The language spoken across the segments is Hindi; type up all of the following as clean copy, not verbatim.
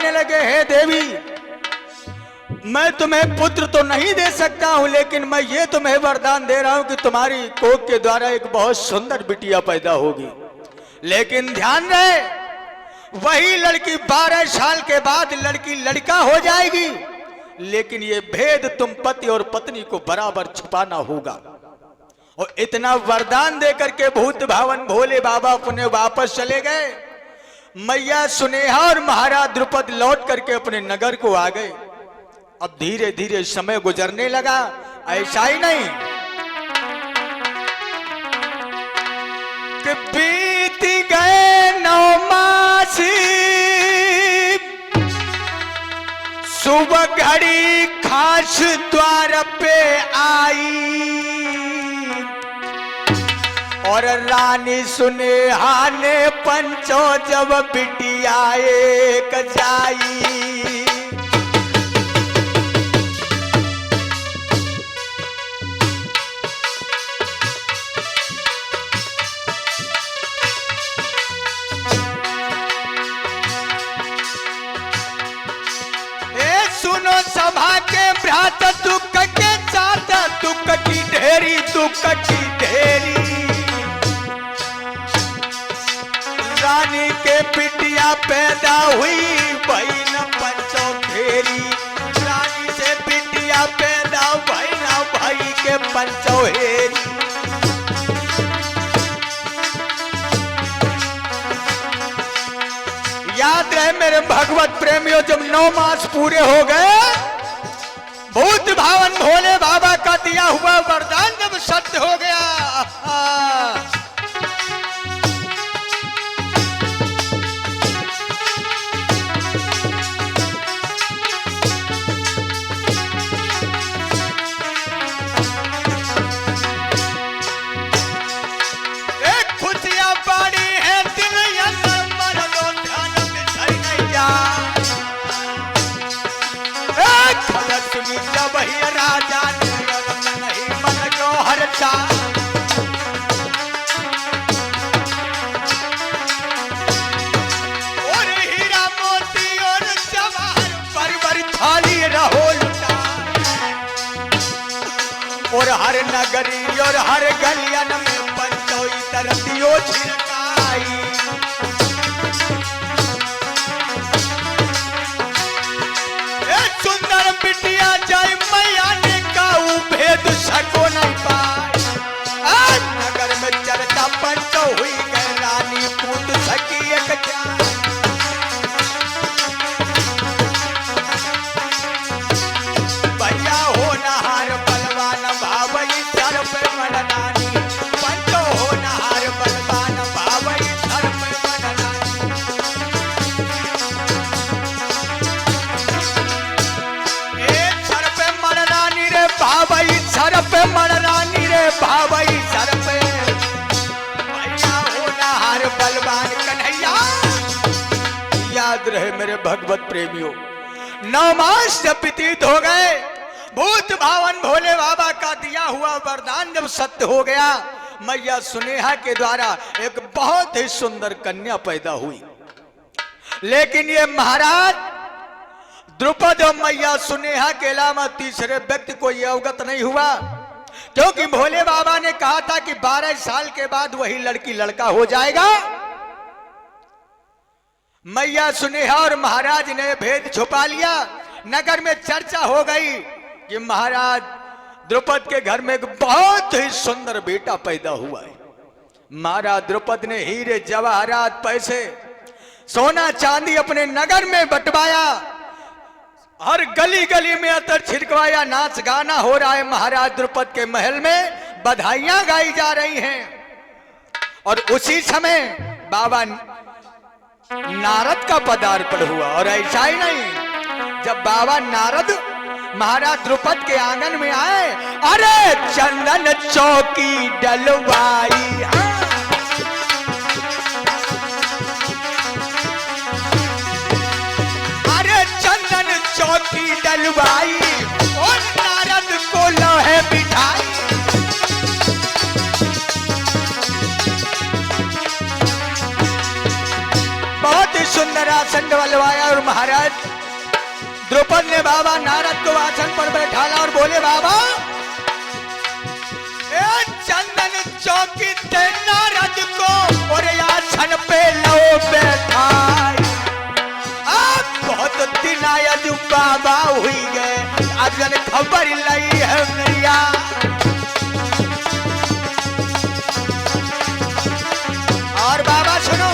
कहने लगे, हे देवी, मैं तुम्हें पुत्र तो नहीं दे सकता हूं, लेकिन मैं ये तुम्हें वरदान दे रहा हूं कि तुम्हारी कोख के द्वारा एक बहुत सुंदर बिटिया पैदा होगी। लेकिन ध्यान रहे, वही लड़की 12 साल के बाद लड़की लड़का हो जाएगी, लेकिन ये भेद तुम पति और पत्नी को बराबर छुपाना होगा। और इतना वरदान देकर के भूत भावन भोले बाबा अपने वापस चले गए। मैया सुनेहा और महाराज द्रुपद लौट करके अपने नगर को आ गए। अब धीरे धीरे समय गुजरने लगा। ऐसा ही नहीं कि बीत गए 9 मास, सुबह घड़ी खास द्वार पे आई, और रानी सुनेहा ने पंचो जब बिटिया एक जाई। सुनो सभा के भ्रात, दुख के साथ दुख की ढेरी, दुख की ढेरी। रानी के बिटिया पैदा हुई, बहन पंचो घेरी। रानी से बिटिया पैदा बहन भाई के पंचो हेरी। याद रहे मेरे भगवत प्रेमियों, जब 9 मास पूरे हो गए, भूत भावन भोले बाबा का दिया हुआ वरदान जब सत्य हो गया। एक खुशियां बाड़ी है दिन अंदर, मन लो ध्यान बिछड़ नहीं जा। सुनी जब ही राजा नहीं मन को हर्षा। और हीरा मोती और जवाहर परिवर थाली रहो लुटा। और हर नगरी और हर गलियन में पंचोई तरतियो छिड़काई। सुंदर बिटिया जय मैया ने काऊ भेद सको नहीं पाए। आज नगर में चर्चा पंचो हुई गए, रानी पूत सकी एक जान। भैया हो नहार बलवान भावई सर पे मननानी। पंचो हो नहार बलवान भावई सर पे मननानी। भावई सर पे मरनानी रे, भावई सर पे। भैया हो नहार बलवान कन्हैया। याद रहे मेरे भगवत प्रेमियों, 9 मास जब व्यतीत हो गए, भूत भावन भोले बाबा का दिया हुआ वरदान जब सत्य हो गया, मैया सुनेहा के द्वारा एक बहुत ही सुंदर कन्या पैदा हुई। लेकिन ये महाराज द्रुपद और मैया सुनेहा के अलावा तीसरे व्यक्ति को यह अवगत नहीं हुआ, क्योंकि भोले बाबा ने कहा था कि 12 साल के बाद वही लड़की लड़का हो जाएगा। मैया सुनेहा और महाराज ने भेद छुपा लिया। नगर में चर्चा हो गई कि महाराज द्रुपद के घर में एक बहुत ही सुंदर बेटा पैदा हुआ है। महाराज द्रुपद ने हीरे जवाहरात पैसे सोना चांदी अपने नगर में बंटवाया। हर गली गली में अतर छिड़कवाया। नाच गाना हो रहा है महाराज द्रुपद के महल में, बधाइयां गाई जा रही हैं। और उसी समय बाबा नारद का पदार्पण हुआ। और ऐसा ही नहीं, जब बाबा नारद महाराज द्रुपद के आंगन में आए, अरे चंदन चौकी डलवाई। अरे चंदन चौकी डलवाई और नारद को लोहे बिठाई। बहुत ही सुंदर आसन डलवाया और महाराज द्रुपद ने बाबा नारद को आसन पर बैठाला और बोले बाबा चंदन चौकी ते नारद को और आसन पे लो बैठाई। अब बहुत दिन आया जो बाबा हुई गए आज जन खबर लाई है नैया। और बाबा सुनो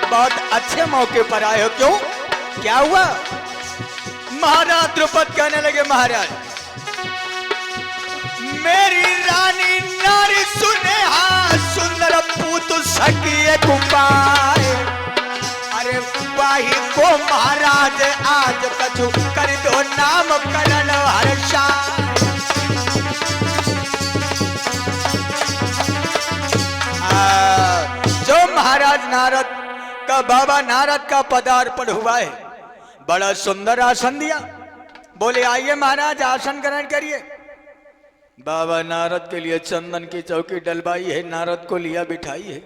बहुत अच्छे मौके पर आए हो। क्यों क्या हुआ? महाराज द्रुपद कहने लगे महाराज मेरी रानी नारी सुनेहा सुंदर पूत सखी कुपाय। अरे वाही को महाराज आज कछु कर दो नाम करण हर्षा। जो महाराज नारद का बाबा नारद का पदार्पण हुआ है बड़ा सुंदर आसन दिया। बोले आइए महाराज आसन ग्रहण करिए। बाबा नारद के लिए चंदन की चौकी डलवाई है, नारद को लिया बिठाई है।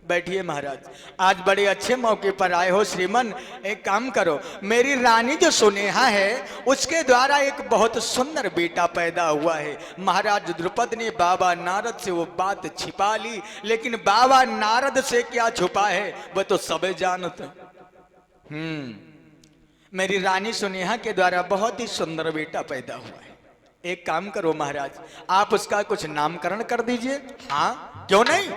बैठिए महाराज आज बड़े अच्छे मौके पर आए हो श्रीमन। एक काम करो मेरी रानी जो सुनेहा है उसके द्वारा एक बहुत सुंदर बेटा पैदा हुआ है। महाराज द्रुपद ने बाबा नारद से वो बात छिपा ली लेकिन बाबा नारद से क्या छुपा है वो तो सब जानते। मेरी रानी सुनेहा के द्वारा बहुत ही सुंदर बेटा पैदा हुआ है। एक काम करो महाराज आप उसका कुछ नामकरण कर दीजिए। हाँ क्यों नहीं।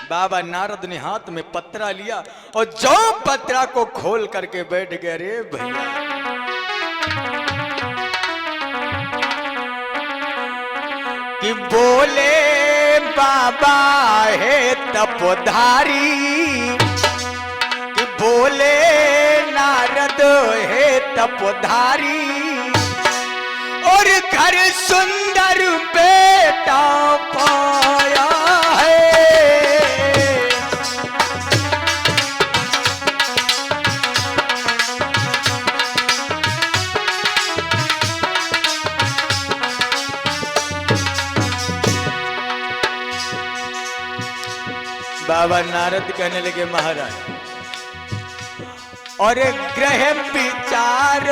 बाबा नारद ने हाथ में पत्रा लिया और जो पत्रा को खोल करके बैठ गए। रे भैया कि बोले बाबा है तपधारी कि बोले नारद है तपधारी और घर सुंदर बेटा पाया है। बाबा नारद कहने लगे महाराज और ग्रह विचार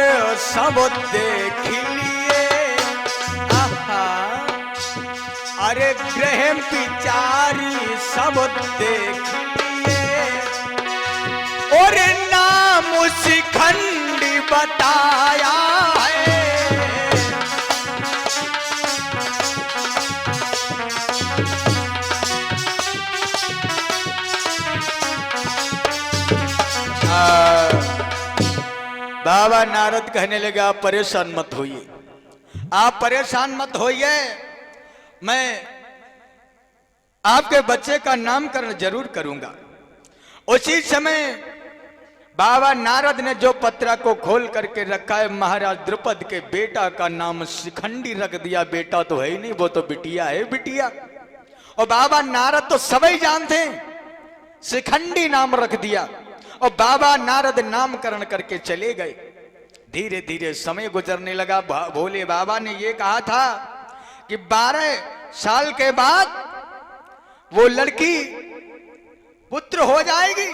सब देख लिए। अरे ग्रह विचारी सब देख लिए और नाम शिखंडी बताया है। बाबा नारद कहने लगे आप परेशान मत होइए, आप परेशान मत होइए, मैं आपके बच्चे का नामकरण जरूर करूंगा। उसी समय बाबा नारद ने जो पत्रा को खोल करके रखा है महाराज द्रुपद के बेटा का नाम शिखंडी रख दिया। बेटा तो है ही नहीं, वो तो बिटिया है, बिटिया। और बाबा नारद तो सभी जानते हैं, शिखंडी नाम रख दिया और बाबा नारद नामकरण करके चले गए। धीरे धीरे समय गुजरने लगा। भोले बाबा ने ये कहा था कि 12 साल के बाद वो लड़की पुत्र हो जाएगी,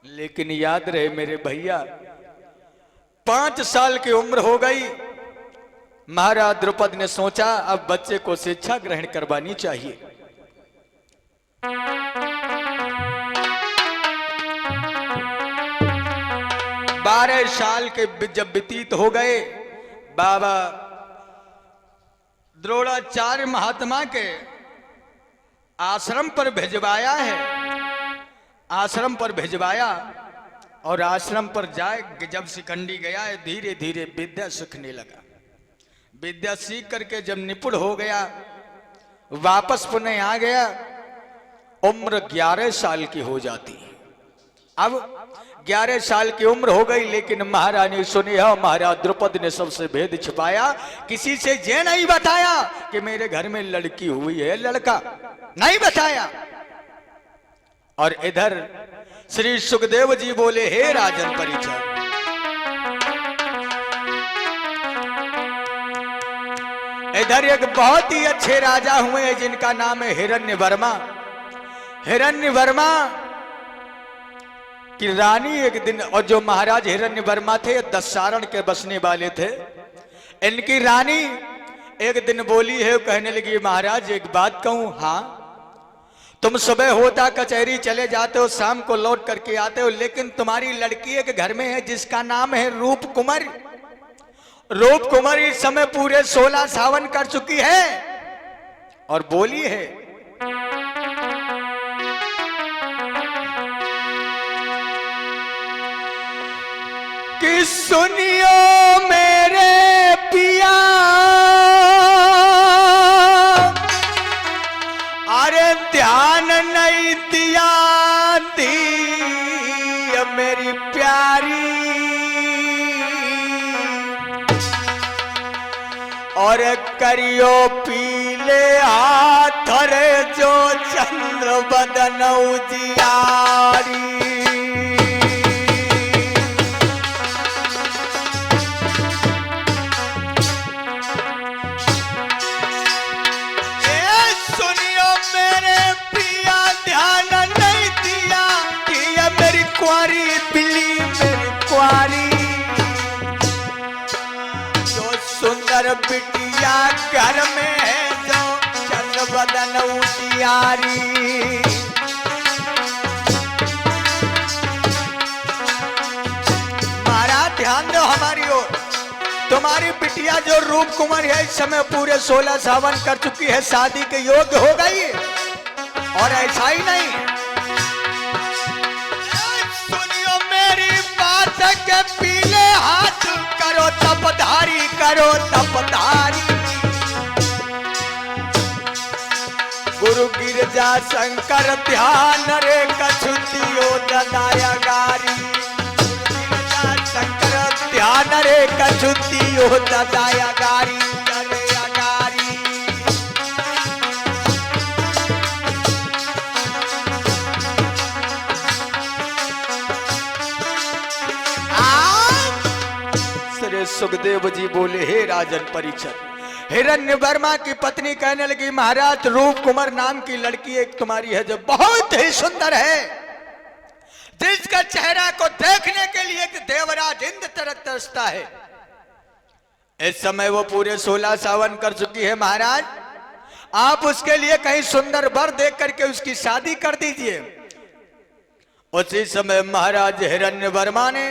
लेकिन याद रहे मेरे भैया 5 साल की उम्र हो गई। महाराज द्रुपद ने सोचा अब बच्चे को शिक्षा ग्रहण करवानी चाहिए। 12 साल के जब व्यतीत हो गए, बाबा द्रोणाचार्य महात्मा के आश्रम पर भिजवाया है, आश्रम पर भिजवाया और आश्रम पर जाए जब शिखंडी गया है धीरे धीरे विद्या सीखने लगा। विद्या सीख करके जब निपुण हो गया वापस पुनः आ गया। उम्र 11 साल की हो जाती है। अब 11 साल की उम्र हो गई, लेकिन महारानी सुनेहा महाराज द्रुपद ने सबसे भेद छिपाया। किसी से ये नहीं बताया कि मेरे घर में लड़की हुई है, लड़का नहीं बताया। और इधर श्री सुखदेव जी बोले, हे राजन परिचर, इधर एक बहुत ही अच्छे राजा हुए हैं जिनका नाम है हिरण्यवर्मा। हिरण्यवर्मा कि रानी एक दिन, और जो महाराज हिरण्यवर्मा थे दशारण के बसने वाले थे, इनकी रानी एक दिन बोली है, कहने लगी महाराज एक बात कहूं। हाँ, तुम सुबह होता कचहरी चले जाते हो, शाम को लौट करके आते हो, लेकिन तुम्हारी लड़की एक घर में है जिसका नाम है रूप कुमार। रूप कुमार इस समय पूरे 16 सावन कर चुकी है और बोली है कि सुनियो मेरे पिया, अरे ध्यान नहीं दिया दी मेरी प्यारी, और करियो पीले हाथ रे जो चंद्र बदन उजियारी। कुआरी बिल्ली मेरी कुआरी, जो सुंदर बिटिया घर में है जो चंद्र बदन उजियारी। महाराज ध्यान दो हमारी ओर, तुम्हारी बिटिया जो रूप कुमार है इस समय पूरे 16 सावन कर चुकी है, शादी के योग्य हो गई है। और ऐसा ही नहीं, के पीले हाथ करो तपधारी, करो तपधारी। गुरु गिरजा शंकर ध्यान रे कछुतियो ददाया गारी, गिरजा शंकर ध्यान रे कछुतियो ददाया गारी। सुखदेव जी बोले, हे राजन परीक्षित, हिरण्यवर्मा की पत्नी कहने लगी महाराज रूप कुमार नाम की लड़की एक तुम्हारी है जो बहुत ही सुंदर है, जिसका चेहरा को देखने के लिए एक देवराज इंद्र तरसता है। इस समय वो पूरे 16 सावन कर चुकी है महाराज, आप उसके लिए कहीं सुंदर वर देख करके उसकी शादी कर दीजिए। उसी समय महाराज हिरण्यवर्मा ने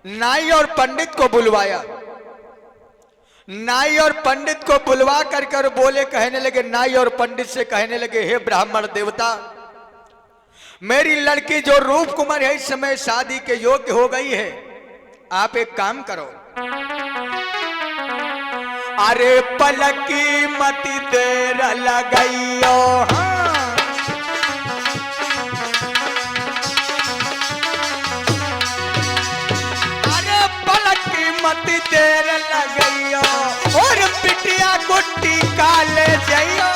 नाई और पंडित को बुलवाया। नाई और पंडित को बुलवा कर बोले, कहने लगे नाई और पंडित से कहने लगे, हे ब्राह्मण देवता, मेरी लड़की जो रूप कुमार है इस समय शादी के योग्य हो गई है, आप एक काम करो, अरे पलकी मती देर लगाइयो। हाँ, मती देर लगइयो और पिटिया गुट्टी काले जाइयो।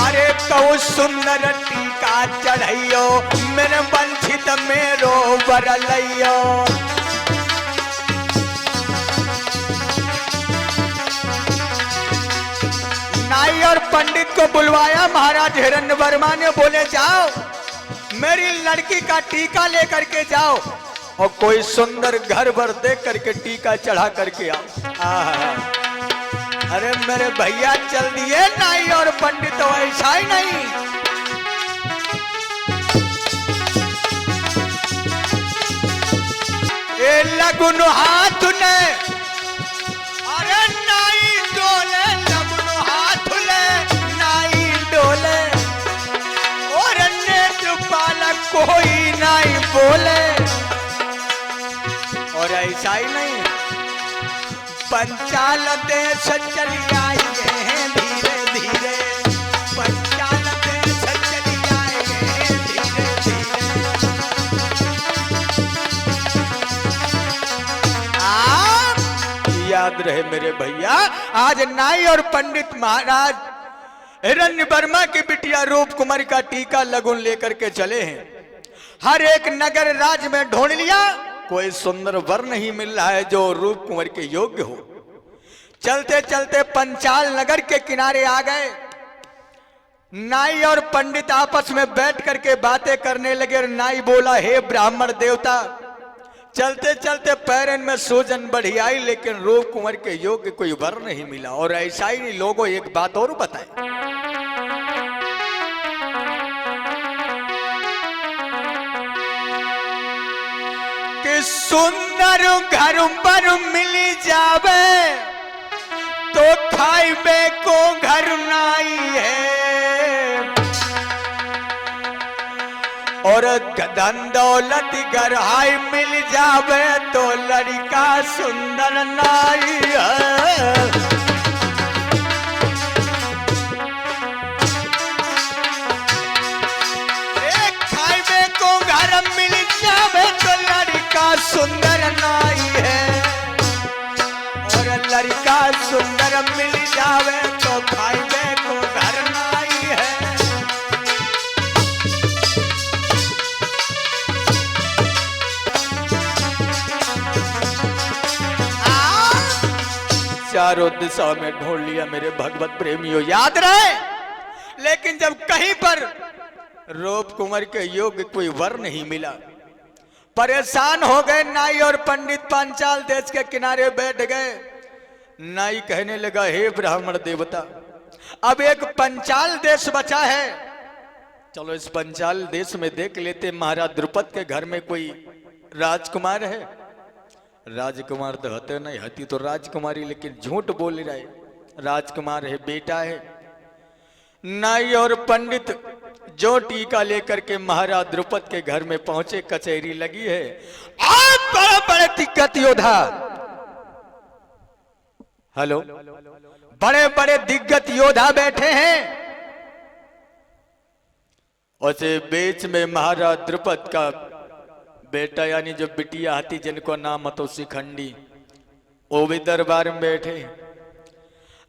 अरे कौ सुंदर टीका चढ़इयो, मेरे वंशित मेरो बरलइयो। नाई और पंडित को बुलवाया महाराज हिरण्यवर्मा ने, बोले जाओ मेरी लड़की का टीका लेकर के जाओ और कोई सुंदर घर भर देख करके टीका चढ़ा करके आओ। अरे मेरे भैया चल दिए नाई और पंडित, तो ऐसा ही नहीं, ये लगुन हाथ ने, अरे नाई डोले लगुन हाथ ले, नाई डोले और पालक कोई नहीं बोले। और ऐसा ही नहीं, पंचाल देश चली आई हैं धीरे धीरे, पंचाल देश चली आई हैं धीरे धीरे। याद रहे मेरे भैया, आज नाई और पंडित महाराज हिरण्यवर्मा की बिटिया रूप कुमारी का टीका लगुन लेकर के चले हैं। हर एक नगर राज्य में ढूंढ लिया, कोई सुंदर वर नहीं मिल रहा है जो रूप कुमार के योग्य हो। चलते चलते पंचाल नगर के किनारे आ गए। नाई और पंडित आपस में बैठ करके बातें करने लगे और नाई बोला, हे ब्राह्मण देवता, चलते चलते पैर में सूजन बढ़ी आई, लेकिन रूप कुंवर के योग्य कोई वर नहीं मिला। और ऐसा ही नहीं, लोगों एक बात और बताए कि सुंदर घर पर मिल जावे तो खाइबे को घर नाई है, और धन दौलत घर हाई मिल जावे तो लड़का सुंदर नाई है। खाइबे को घर मिल जावे तो लड़का सुंदर नाई है, और लड़का सुंदर मिल जावे तो खाइबे को घर नाई है। चारों दिशा में ढूंढ लिया मेरे भगवत प्रेमियों, याद रहे। लेकिन जब कहीं पर रूप कुंवर के योग्य कोई वर नहीं मिला, परेशान हो गए नाई और पंडित पांचाल देश के किनारे बैठ गए। नाई कहने लगा, हे ब्राह्मण देवता, अब एक पंचाल देश बचा है, चलो इस पंचाल देश में देख लेते महाराज द्रुपद के घर में कोई राजकुमार है। राजकुमार तो हते नहीं, हती तो राजकुमारी, लेकिन झूठ बोल रहे, राजकुमार है, बेटा है। नाई और पंडित जो टीका लेकर के महाराज द्रुपद के घर में पहुंचे, कचहरी लगी है। आप बड़े बड़े दिग्गज योद्धा, हेलो, बड़े बड़े दिग्गज योद्धा बैठे हैं। उसे बीच में महाराज द्रुपद का बेटा यानी जो बिटिया आती जिनको नाम तो शिखंडी, वो भी दरबार में बैठे।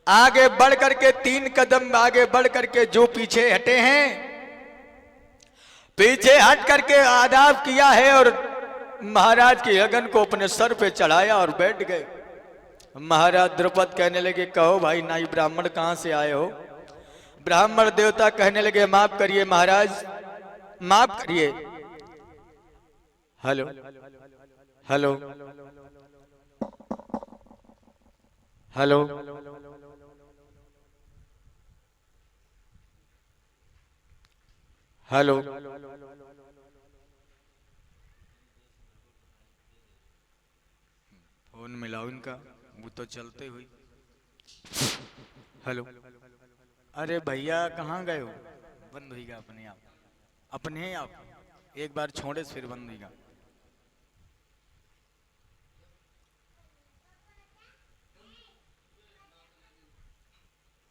आगे बढ़ करके 3 कदम आगे बढ़ करके जो पीछे हटे हैं, पीछे हट करके आदाब किया है और महाराज की लगन को अपने सर पे चढ़ाया और बैठ गए। महाराज द्रुपद कहने लगे, कहो भाई नाई ब्राह्मण कहां से आए हो? ब्राह्मण देवता कहने लगे, माफ करिए महाराज, माफ करिए। Hello hello hello, hello, phone मिलाओ इनका, वो तो चलते हुई। हेलो, अरे भैया कहाँ गए हो? बंद होगा अपने आप, अपने आप, एक बार छोड़े फिर बंद होगा।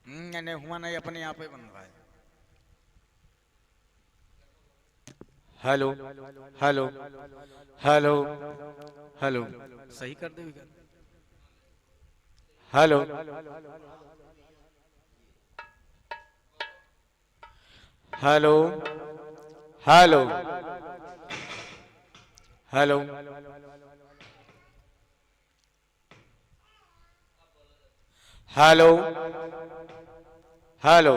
नहीं हुआ नहीं, अपने आप ही बंद हुआ है। हेलो हेलो हेलो हेलो, सही कर दे। Hello hello hello hello, hello hello,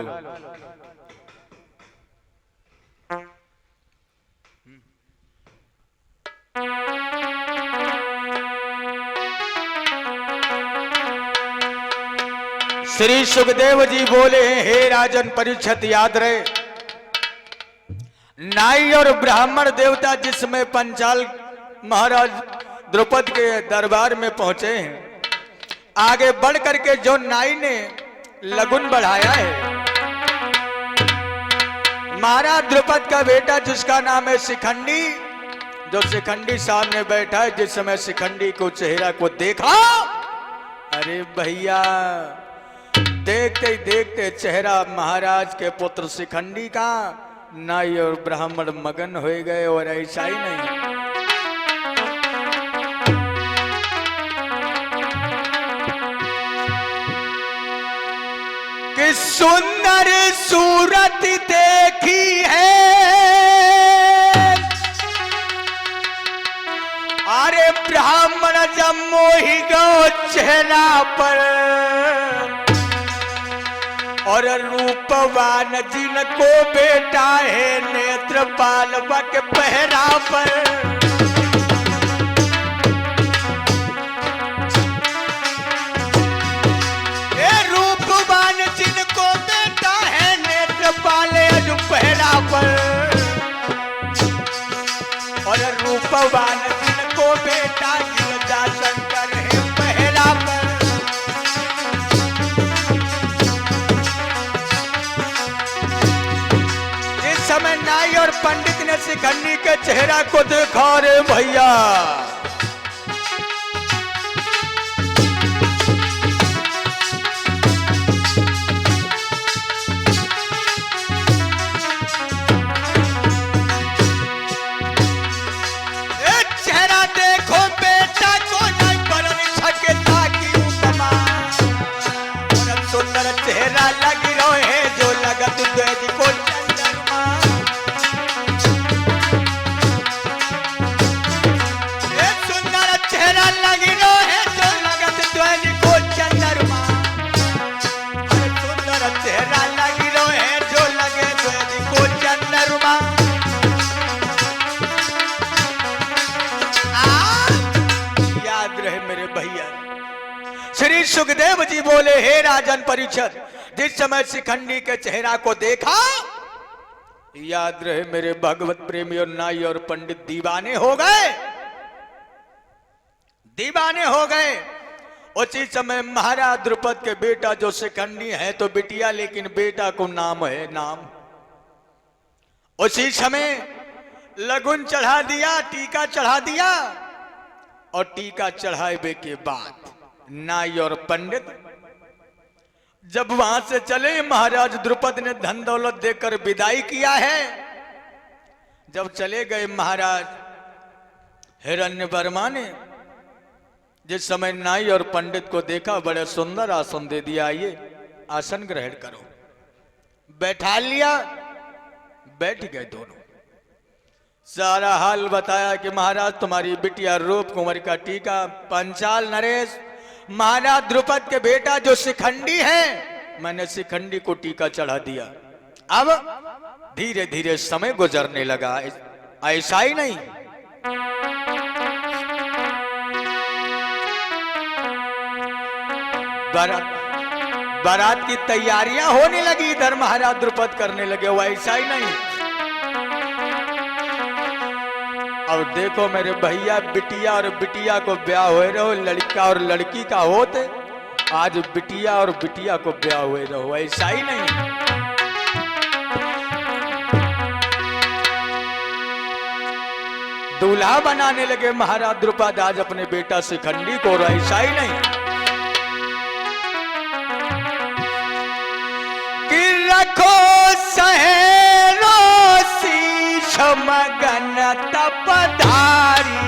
Shri Sukhdev ji बोले, हे राजन परीक्षित, याद रहे, नाई और ब्राह्मण देवता जिसमें पंचाल महाराज द्रुपद के दरबार में पहुंचे हैं, आगे बढ़ करके जो नाई ने लगुन बढ़ाया है, महाराज द्रुपद का बेटा जिसका नाम है शिखंडी, जो शिखंडी सामने बैठा है, जिस समय शिखंडी को चेहरा को देखा, अरे भैया देखते ही देखते चेहरा महाराज के पुत्र शिखंडी का, नाई और ब्राह्मण मगन हो गए। और ऐसा ही नहीं, कि सुंदर सूरत देखी है, अरे ब्राह्मण जब मोही गो चेहरा पर और रूपवान जिनको बेटा है नेत्रपाल के पहरा पर। रूपवान जिनको बेटा है नेत्रपाल पहरा पर और रूपवान जिनको बेटा गिरजा शंकर है पहरा पर। इस समय नाई और पंडित ने शिखंडी के चेहरा को देखा रे भैया। चेहरा लगी रोहे जो लगत द्वैत को चंद्रमा। एक सुंदर चेहरा लगी रोहे जो लगत द्वैत को चंद्रमा। सुंदर चेहरा लगी रोहे जो लगे द्वैत को चंद्रमा। याद रहे मेरे भैया, श्री सुखदेव जी बोले हे राजन परीक्षित, जिस समय शिखंडी के चेहरा को देखा, याद रहे मेरे भगवत प्रेमी और नाई और पंडित दीवाने हो गए, दीवाने हो गए। उसी समय महाराज द्रुपद के बेटा जो शिखंडी है तो बिटिया, लेकिन बेटा को नाम है नाम। उसी समय लगुन चढ़ा दिया, टीका चढ़ा दिया और टीका चढ़ाए के बाद नाई और पंडित जब वहां से चले, महाराज द्रुपद ने धन दौलत देकर विदाई किया है। जब चले गए महाराज हिरण्यवर्मा ने जिस समय नाई और पंडित को देखा, बड़े सुंदर आसन दे दिया, आइए आसन ग्रहण करो। बैठा लिया, बैठ गए दोनों। सारा हाल बताया कि महाराज तुम्हारी बिटिया रूप कुंवर का टीका पंचाल नरेश महाराज द्रुपद के बेटा जो शिखंडी है, मैंने शिखंडी को टीका चढ़ा दिया। अब धीरे धीरे समय गुजरने लगा। ऐसा ही नहीं, बारात की तैयारियां होने लगी, इधर महाराज द्रुपद करने लगे। वो ऐसा ही नहीं। अब देखो मेरे भैया, बिटिया और बिटिया को ब्याह हुए रहो, लड़का और लड़की का होते, आज बिटिया और बिटिया को ब्याह हुए रहो, ऐसा ही नहीं। दूल्हा बनाने लगे महाराज द्रुपद आज अपने बेटा शिखंडी को, ऐसा ही नहीं कि रखो सहेरो शीश मगन तपधारी।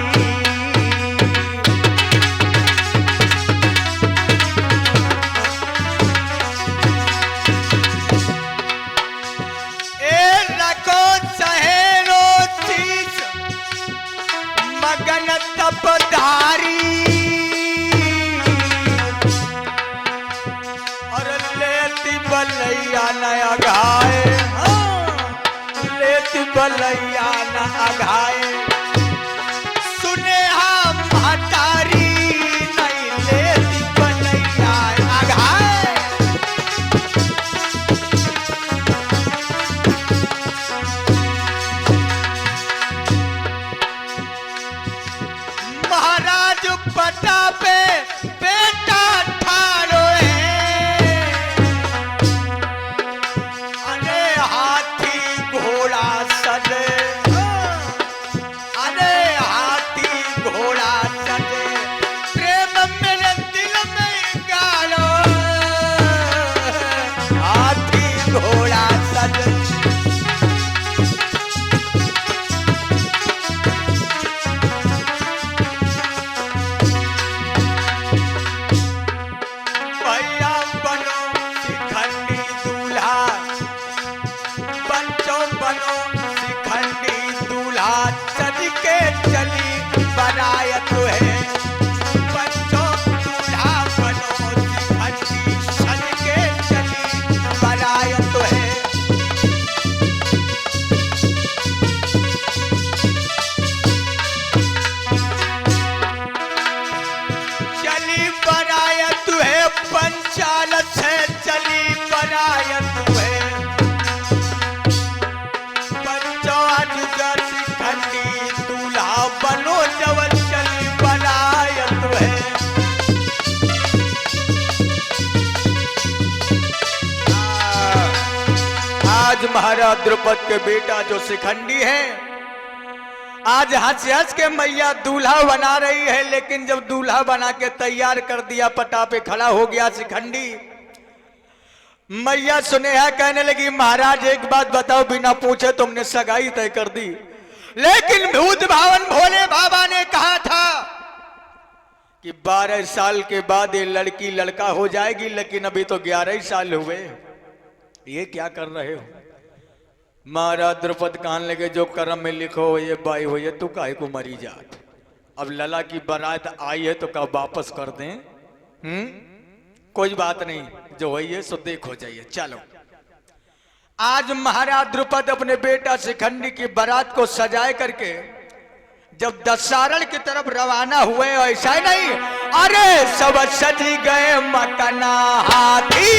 मगन तपधारी और लेती बलैया न अघाए, लेती बलैया न अघाए। सुनेहा महतारी नहीं लेती बलैया अघाए। महाराज पटा पे बेटा ठाड़ो है, अरे हाथी घोड़ा सजे महाराज द्रुपद के बेटा जो शिखंडी है, आज हंस हंस के मैया दूल्हा बना रही है, लेकिन जब दूल्हा बना के तैयार कर दिया, पटा पे खड़ा हो गया शिखंडी, मैया सुनेहा कहने लगी महाराज एक बात बताओ, बिना पूछे तुमने सगाई तय कर दी, लेकिन भूत भावन भोले बाबा ने कहा था कि 12 साल के बाद ये लड़की लड़का हो जाएगी, लेकिन अभी तो 11 ही साल हुए, ये क्या कर रहे हो। महाराज द्रुपद कहने लगे जो कर्म में लिखो ये बाई हो, ये तू काहे को मरी जात, अब लला की बारात आई है तो कब वापस कर दें। कोई बात नहीं, जो है ये सो देख हो जाइए। चलो आज महाराज द्रुपद अपने बेटा शिखंडी की बारात को सजाए करके जब दसारण की तरफ रवाना हुए, ऐसा ही नहीं, अरे सब सज गए मकना हाथी,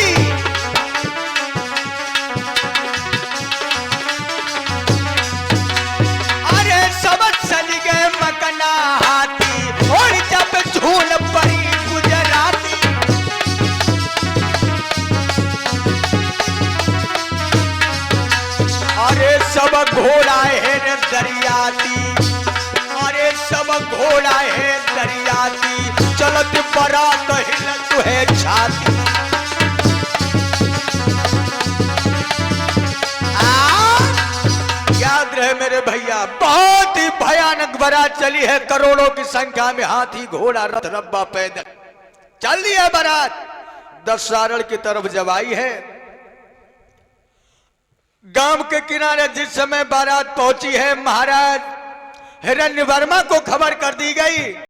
अरे सब सज गए मकना हाथी, और जब झूल पड़ी गुजराती, अरे सब घोड़ा है दरियाती, अरे सब घोड़ा है दरियाती, चलत बारात हिलत है छाती। याद रहे मेरे भैया, बहुत ही भयानक बारात चली है, करोड़ों की संख्या में हाथी घोड़ा रथ रब्बा पैदल चल दी है बारात। दसारण की तरफ जब आई है, गांव के किनारे जिस समय बारात पहुंची है, महाराज हिरण्यवर्मा को खबर कर दी गई